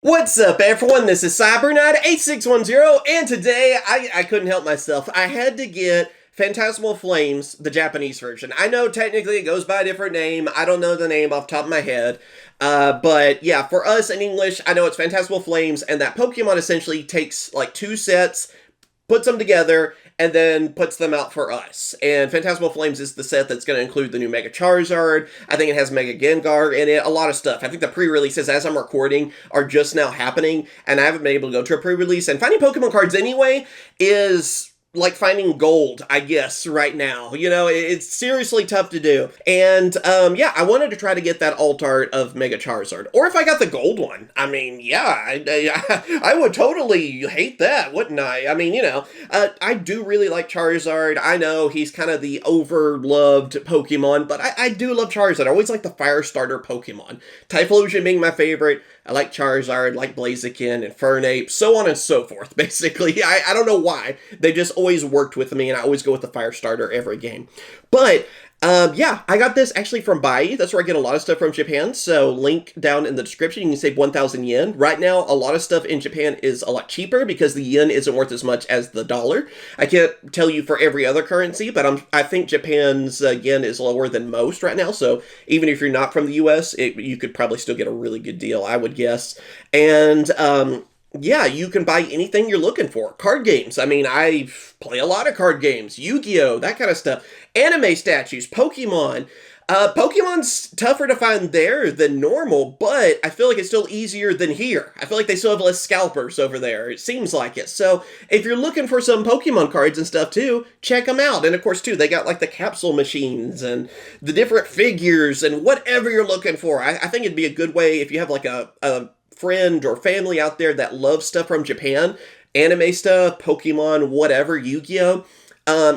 What's up, everyone? This is Cyberknight 8610, and today I couldn't help myself. I had to get Phantasmal Flames, the Japanese version. I know technically it goes by a different name. I don't know the name off the top of my head. But yeah, for us in English, I know it's Phantasmal Flames, and that Pokemon essentially takes like two sets, puts them together, and then puts them out for us. And Phantasmal Flames is the set that's going to include the new Mega Charizard. I think it has Mega Gengar in it, a lot of stuff. I think the pre-releases, as I'm recording, are just now happening, and I haven't been able to go to a pre-release. And finding Pokemon cards anyway is like finding gold, I guess, right now. You know, it's seriously tough to do. And, yeah, I wanted to try to get that alt art of Mega Charizard. Or if I got the gold one, I mean, yeah, I would totally hate that, wouldn't I? I mean, you know, I do really like Charizard. I know he's kind of the over-loved Pokemon, but I do love Charizard. I always like the fire starter Pokemon. Typhlosion being my favorite. I like Charizard, like Blaziken, Inferno, so on and so forth, basically. I don't know why. They just always worked with me, and I always go with the fire starter every game. But, yeah, I got this actually from Bai. That's where I get a lot of stuff from Japan, so link down in the description. You can save 1,000 yen. Right now, a lot of stuff in Japan is a lot cheaper because the yen isn't worth as much as the dollar. I can't tell you for every other currency, but I think Japan's yen is lower than most right now, so even if you're not from the US, you could probably still get a really good deal, I would guess. And, yeah, you can buy anything you're looking for. Card games. I mean, I play a lot of card games. Yu-Gi-Oh! That kind of stuff. Anime statues. Pokemon. Pokemon's tougher to find there than normal, but I feel like it's still easier than here. I feel like they still have less scalpers over there. It seems like it. So, if you're looking for some Pokemon cards and stuff too, check them out. And of course, too, they got like the capsule machines and the different figures and whatever you're looking for. I think it'd be a good way if you have like a friend or family out there that loves stuff from Japan, anime stuff, Pokemon, whatever, Yu-Gi-Oh!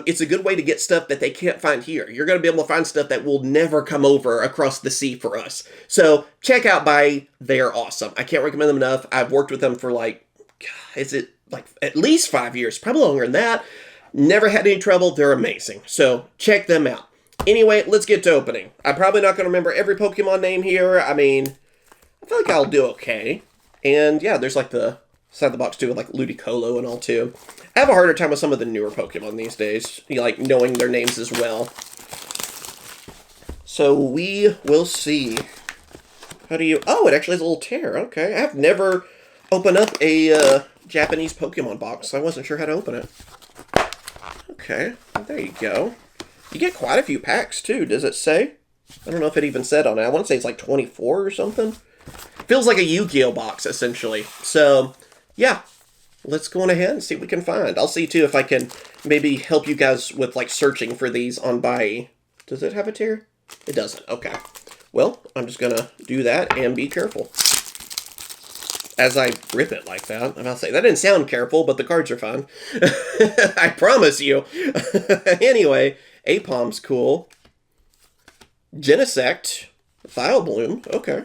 It's a good way to get stuff that they can't find here. You're going to be able to find stuff that will never come over across the sea for us. So check out Bai. They're awesome. I can't recommend them enough. I've worked with them for like, is it like at least 5 years? Probably longer than that. Never had any trouble. They're amazing. So check them out. Anyway, let's get to opening. I'm probably not going to remember every Pokemon name here. I mean, I feel like I'll do okay. And yeah, there's like the side of the box too, with like Ludicolo and all too. I have a harder time with some of the newer Pokemon these days, like knowing their names as well. So we will see. How do you... Oh, it actually has a little tear. Okay. I've never opened up a Japanese Pokemon box, so I wasn't sure how to open it. Okay. There you go. You get quite a few packs too, does it say? I don't know if it even said on it. I want to say it's like 24 or something. Feels like a Yu-Gi-Oh! Box, essentially. So, yeah. Let's go on ahead and see what we can find. I'll see, too, if I can maybe help you guys with, like, searching for these on Bai. Does it have a tear? It doesn't. Okay. Well, I'm just going to do that and be careful. As I rip it like that. I'm about to say, that didn't sound careful, but the cards are fine. I promise you. Anyway, Apom's cool. Genesect. Vileplume. Okay.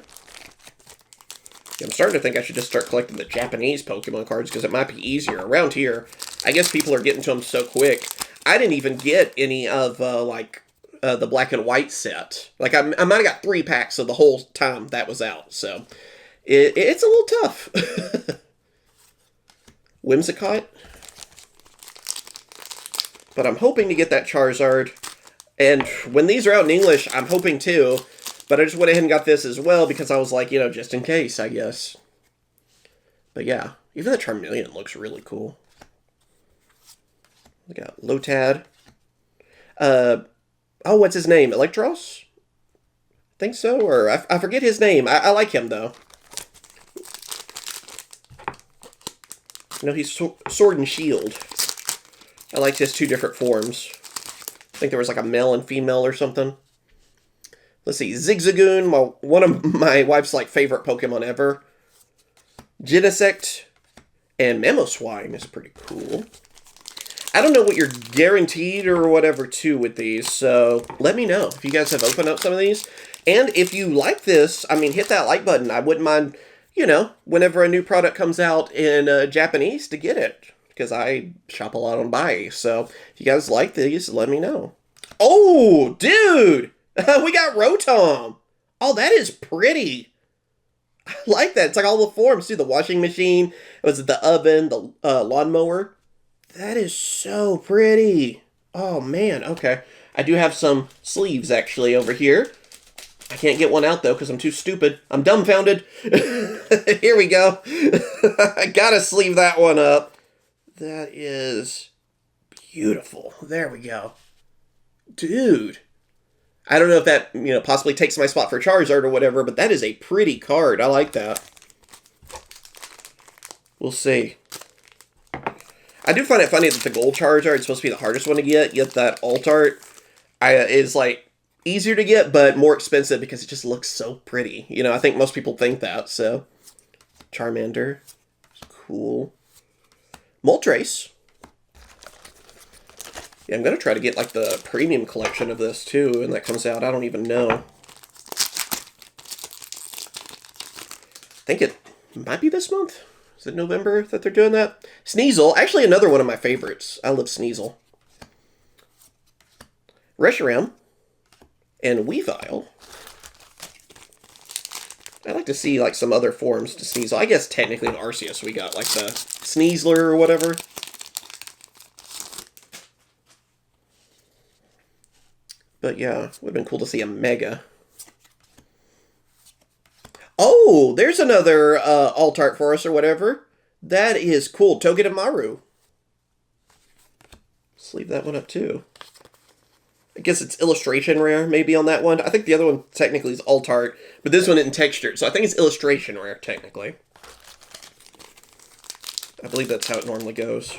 I'm starting to think I should just start collecting the Japanese Pokemon cards because it might be easier. Around here, I guess people are getting to them so quick. I didn't even get any of, the black and white set. Like, I might have got 3 packs of the whole time that was out. So, it's a little tough. Whimsicott. But I'm hoping to get that Charizard. And when these are out in English, I'm hoping too. But I just went ahead and got this as well because I was like, you know, just in case, I guess. But yeah, even the Charmeleon looks really cool. We got Lotad. Oh, what's his name? Electros? I think so, or I forget his name. I like him, though. You know, he's Sword and Shield. I liked his 2 different forms. I think there was like a male and female or something. Let's see, Zigzagoon, one of my wife's like favorite Pokemon ever. Genesect and Mamoswine is pretty cool. I don't know what you're guaranteed or whatever too with these, so let me know if you guys have opened up some of these. And if you like this, I mean, hit that like button. I wouldn't mind, you know, whenever a new product comes out in Japanese to get it. Because I shop a lot on Bai. So if you guys like these, let me know. Oh, dude! We got Rotom! Oh, that is pretty. I like that. It's like all the forms, too. The washing machine, was it the oven, the lawnmower? That is so pretty. Oh, man. Okay. I do have some sleeves, actually, over here. I can't get one out, though, because I'm too stupid. I'm dumbfounded. Here we go. I gotta sleeve that one up. That is beautiful. There we go. Dude. I don't know if that, possibly takes my spot for Charizard or whatever, but that is a pretty card. I like that. We'll see. I do find it funny that the gold Charizard is supposed to be the hardest one to get, yet that alt art is, like, easier to get, but more expensive because it just looks so pretty. I think most people think that, so. Charmander. Cool. Moltres. Yeah, I'm going to try to get, like, the premium collection of this, too, and that comes out. I don't even know. I think it might be this month. Is it November that they're doing that? Sneasel. Actually, another one of my favorites. I love Sneasel. Reshiram. And Weavile. I'd like to see, like, some other forms to Sneasel. I guess technically in Arceus we got, like, the Sneasler or whatever. But yeah, would have been cool to see a Mega. Oh, there's another alt art for us or whatever. That is cool. Togedemaru. Let's leave that one up too. I guess it's illustration rare maybe on that one. I think the other one technically is alt art, but this one isn't textured, so I think it's illustration rare technically. I believe that's how it normally goes.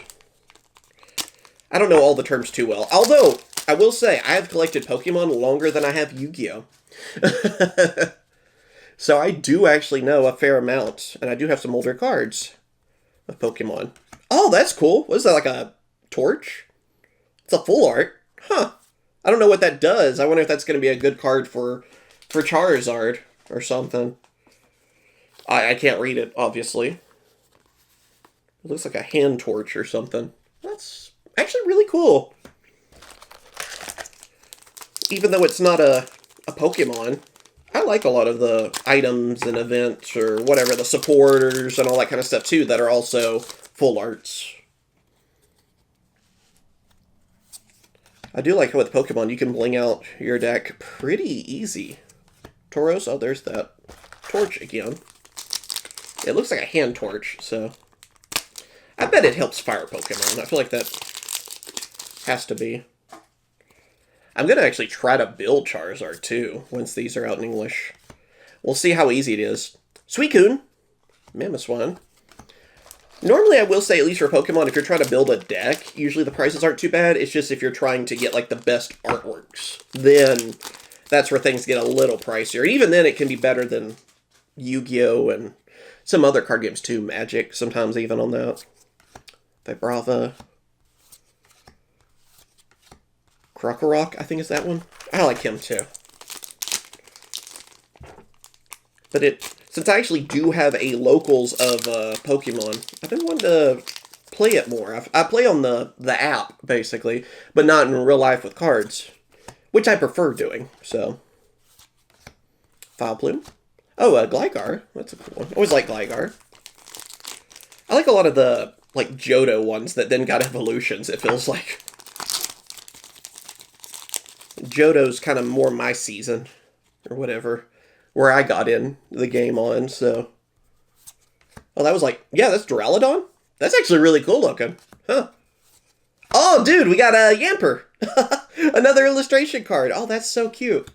I don't know all the terms too well. Although, I will say, I have collected Pokemon longer than I have Yu-Gi-Oh! So I do actually know a fair amount, and I do have some older cards of Pokemon. Oh, that's cool. What is that, like a torch? It's a full art. Huh. I don't know what that does. I wonder if that's going to be a good card for Charizard or something. I can't read it, obviously. It looks like a hand torch or something. That's actually really cool. Even though it's not a Pokemon, I like a lot of the items and events or whatever, the supporters and all that kind of stuff too, that are also full arts. I do like how with Pokemon you can bling out your deck pretty easy. Tauros, oh there's that torch again. It looks like a hand torch, so I bet it helps fire Pokemon. I feel like that has to be. I'm going to actually try to build Charizard, too, once these are out in English. We'll see how easy it is. Suicune. Mamoswine. Normally, I will say, at least for Pokemon, if you're trying to build a deck, usually the prices aren't too bad. It's just if you're trying to get, like, the best artworks, then that's where things get a little pricier. And even then, it can be better than Yu-Gi-Oh! And some other card games, too. Magic, sometimes even on that. Vibrava. Krokorok, I think is that one. I like him too. But since I actually do have a locals of Pokemon, I've been wanting to play it more. I play on the app, basically, but not in real life with cards, which I prefer doing, so. Vileplume. Oh, Gligar. That's a cool one. Always like Gligar. I like a lot of the, like, Johto ones that then got evolutions, it feels like. Johto's kind of more my season, or whatever, where I got in the game on, so. Oh, that was like, yeah, that's Duraludon? That's actually really cool looking. Huh. Oh, dude, we got a Yamper. Another illustration card. Oh, that's so cute.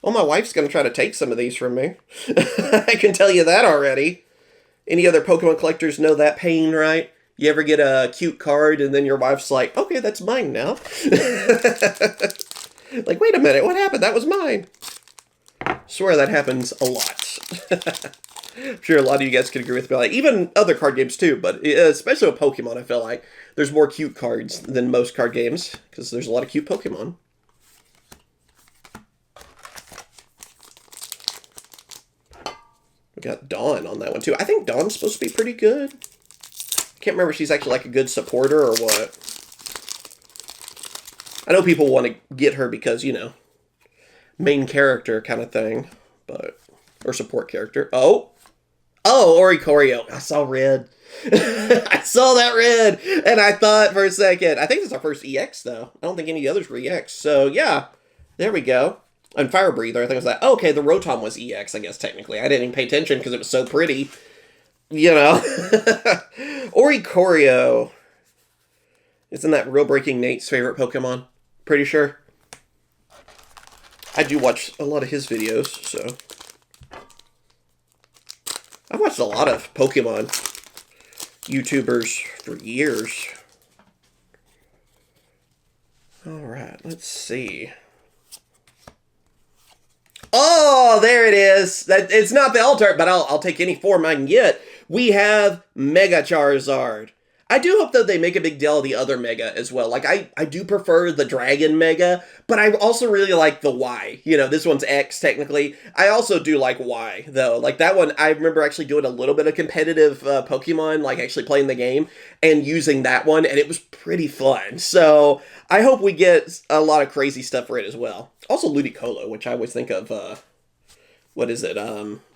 Oh, my wife's going to try to take some of these from me. I can tell you that already. Any other Pokemon collectors know that pain, right? You ever get a cute card and then your wife's like, okay, that's mine now. Like, wait a minute, what happened? That was mine. I swear that happens a lot. I'm sure a lot of you guys could agree with me. Like, even other card games too, but especially with Pokemon, I feel like there's more cute cards than most card games because there's a lot of cute Pokemon. We got Dawn on that one too. I think Dawn's supposed to be pretty good. Can't remember if she's actually like a good supporter or what. I know people want to get her because, you know, main character kind of thing, but, or support character. Oh, Oh, Oricorio. I saw red. I saw that red, and I thought for a second, I think it's our first EX, though. I don't think any others were EX. So, yeah, there we go. And Fire Breather, I think it was that. Oh, okay, the Rotom was EX, I guess, technically. I didn't even pay attention because it was so pretty. You know? Oricorio. Isn't that Real Breaking Nate's favorite Pokemon? Pretty sure. I do watch a lot of his videos, so. I've watched a lot of Pokemon YouTubers for years. Alright, let's see. Oh, there it is. It's not the Altart, but I'll take any form I can get. We have Mega Charizard. I do hope, though, they make a big deal of the other Mega as well. Like, I do prefer the Dragon Mega, but I also really like the Y. You know, this one's X, technically. I also do like Y, though. Like, that one, I remember actually doing a little bit of competitive Pokemon, like actually playing the game, and using that one, and it was pretty fun. So, I hope we get a lot of crazy stuff for it as well. Also, Ludicolo, which I always think of, what is it,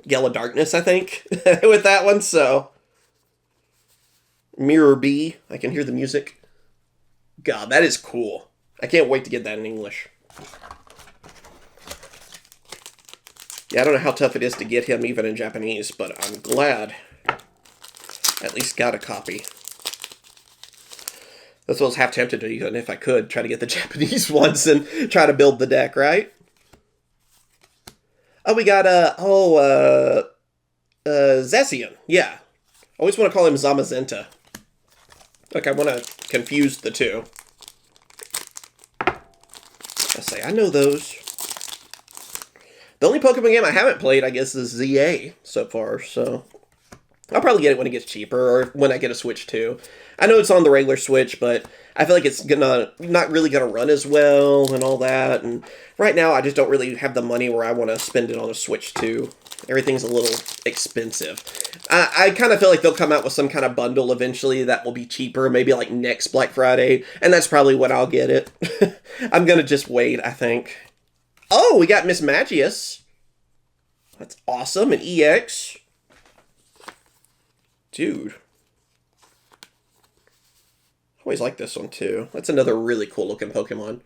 Gale of Darkness, I think, with that one, so... Mirror B. I can hear the music. God, that is cool. I can't wait to get that in English. Yeah, I don't know how tough it is to get him even in Japanese, but I'm glad I at least got a copy. That's what I was half tempted to, even if I could, try to get the Japanese ones and try to build the deck, right? Oh, we got, Zacian. Yeah. I always want to call him Zamazenta. Look, I want to confuse the two. I say, I know those. The only Pokemon game I haven't played, I guess, is ZA so far, so... I'll probably get it when it gets cheaper, or when I get a Switch too. I know it's on the regular Switch, but I feel like it's not really gonna run as well, and all that, and right now I just don't really have the money where I want to spend it on a Switch too. Everything's a little expensive. I kind of feel like they'll come out with some kind of bundle eventually that will be cheaper, maybe like next Black Friday, and that's probably when I'll get it. I'm gonna just wait, I think. Oh, we got Miss Magius. That's awesome, an EX. Dude. I always like this one too. That's another really cool looking Pokemon.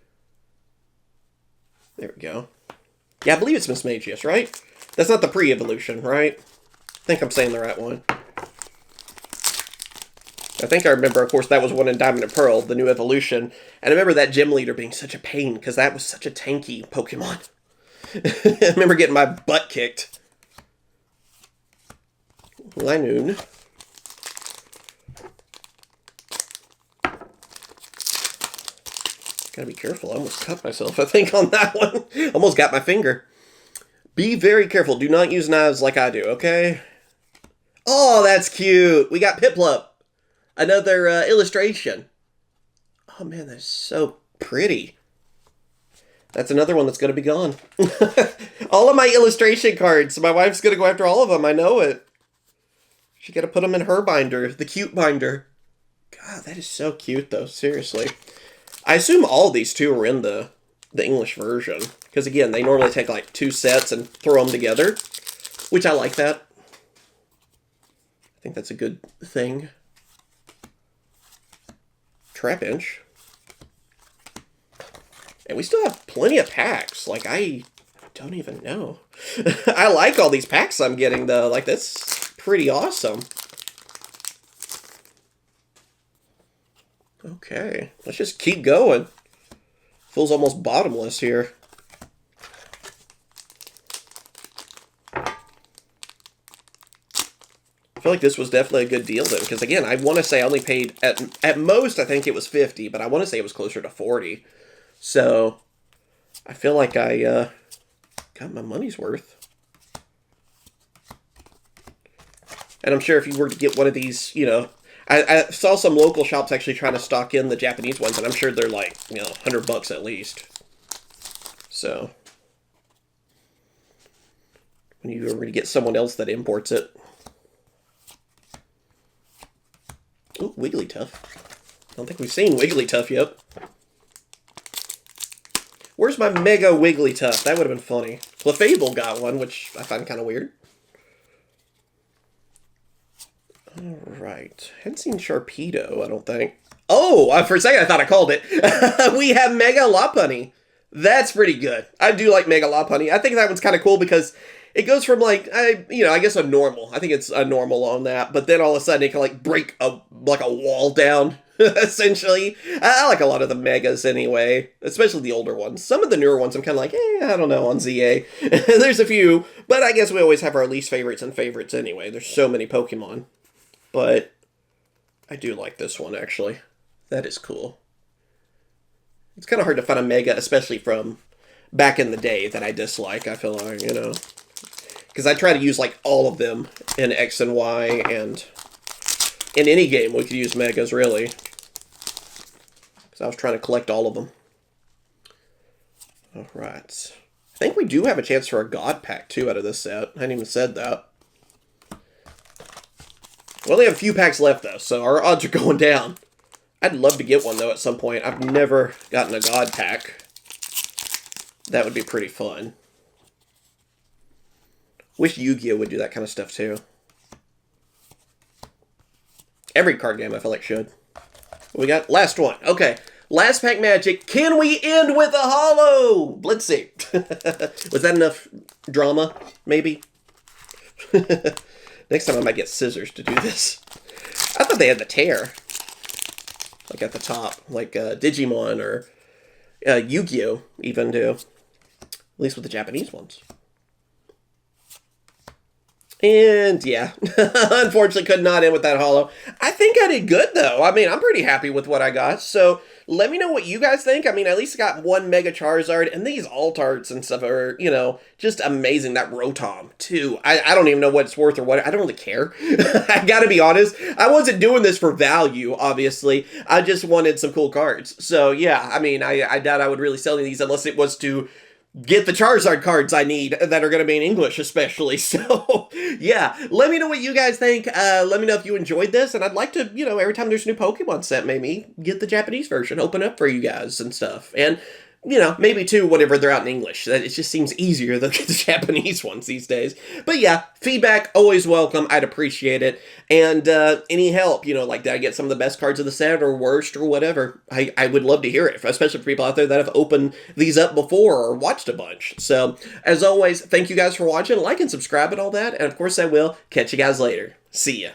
There we go. Yeah, I believe it's Miss Magius, right? That's not the pre-evolution, right? I think I'm saying the right one. I think I remember, of course, that was one in Diamond and Pearl, the new evolution. And I remember that gym leader being such a pain, because that was such a tanky Pokemon. I remember getting my butt kicked. Linoon. Gotta be careful. I almost cut myself, I think, on that one. Almost got my finger. Be very careful. Do not use knives like I do, okay? Oh, that's cute. We got Piplup. Another illustration. Oh, man, that's so pretty. That's another one that's going to be gone. All of my illustration cards. My wife's going to go after all of them. I know it. She got to put them in her binder. The cute binder. God, that is so cute, though. Seriously. I assume all of these, too, are in the English version. Because, again, they normally take, like, 2 sets and throw them together. Which I like that. I think that's a good thing. Trapinch. And we still have plenty of packs. Like, I don't even know. I like all these packs I'm getting, though. Like, that's pretty awesome. Okay. Let's just keep going. Feels almost bottomless here. I feel like this was definitely a good deal then, because again, I want to say I only paid, at most I think it was 50, but I want to say it was closer to 40. So, I feel like I got my money's worth. And I'm sure if you were to get one of these, you know, I saw some local shops actually trying to stock in the Japanese ones, and I'm sure they're like, you know, $100 at least. So, when you ever get someone else that imports it. Ooh, Wigglytuff. I don't think we've seen Wigglytuff yet. Where's my Mega Wigglytuff? That would have been funny. Clefable got one, which I find kind of weird. All right. Hadn't seen Sharpedo, I don't think. Oh, for a second I thought I called it. We have Mega Lopunny. That's pretty good. I do like Mega Lopunny. I think that one's kind of cool because it goes from like, I guess a normal. I think it's a normal on that. But then all of a sudden it can like break a wall down, essentially. I like a lot of the Megas anyway, especially the older ones. Some of the newer ones I'm kind of like, I don't know on ZA. There's a few, but I guess we always have our least favorites and favorites anyway. There's so many Pokemon. But I do like this one, actually. That is cool. It's kind of hard to find a Mega, especially from back in the day, that I dislike, I feel like, you know. Because I try to use, like, all of them in X and Y, and in any game we could use Megas, really. Because I was trying to collect all of them. Alright. I think we do have a chance for a God Pack, too, out of this set. I hadn't even said that. We only have a few packs left, though, so our odds are going down. I'd love to get one, though, at some point. I've never gotten a God Pack. That would be pretty fun. Wish Yu-Gi-Oh! Would do that kind of stuff, too. Every card game, I feel like, should. What we got? Last one. Okay. Last pack magic. Can we end with a holo? Let's see. Was that enough drama? Maybe? Next time I might get scissors to do this. I thought they had the tear. Like at the top. Like Digimon or Yu-Gi-Oh! Even do. At least with the Japanese ones. And yeah, unfortunately could not end with that holo. I think I did good though. I mean, I'm pretty happy with what I got. So let me know what you guys think. I mean, at least I got one Mega Charizard, and these Altarts and stuff are, you know, just amazing. That Rotom too. I don't even know what it's worth or what. I don't really care. I gotta be honest. I wasn't doing this for value, obviously. I just wanted some cool cards. So yeah, I mean, I doubt I would really sell these unless it was to get the Charizard cards I need that are going to be in English, especially. So, yeah, let me know what you guys think. Let me know if you enjoyed this, and I'd like to, you know, every time there's a new Pokemon set, maybe get the Japanese version, open up for you guys and stuff. And, you know, maybe too, whenever they're out in English. It just seems easier than the Japanese ones these days. But yeah, feedback, always welcome. I'd appreciate it. And any help, you know, like did I get some of the best cards of the set or worst or whatever, I would love to hear it, especially for people out there that have opened these up before or watched a bunch. So, as always, thank you guys for watching. Like and subscribe and all that. And of course, I will catch you guys later. See ya.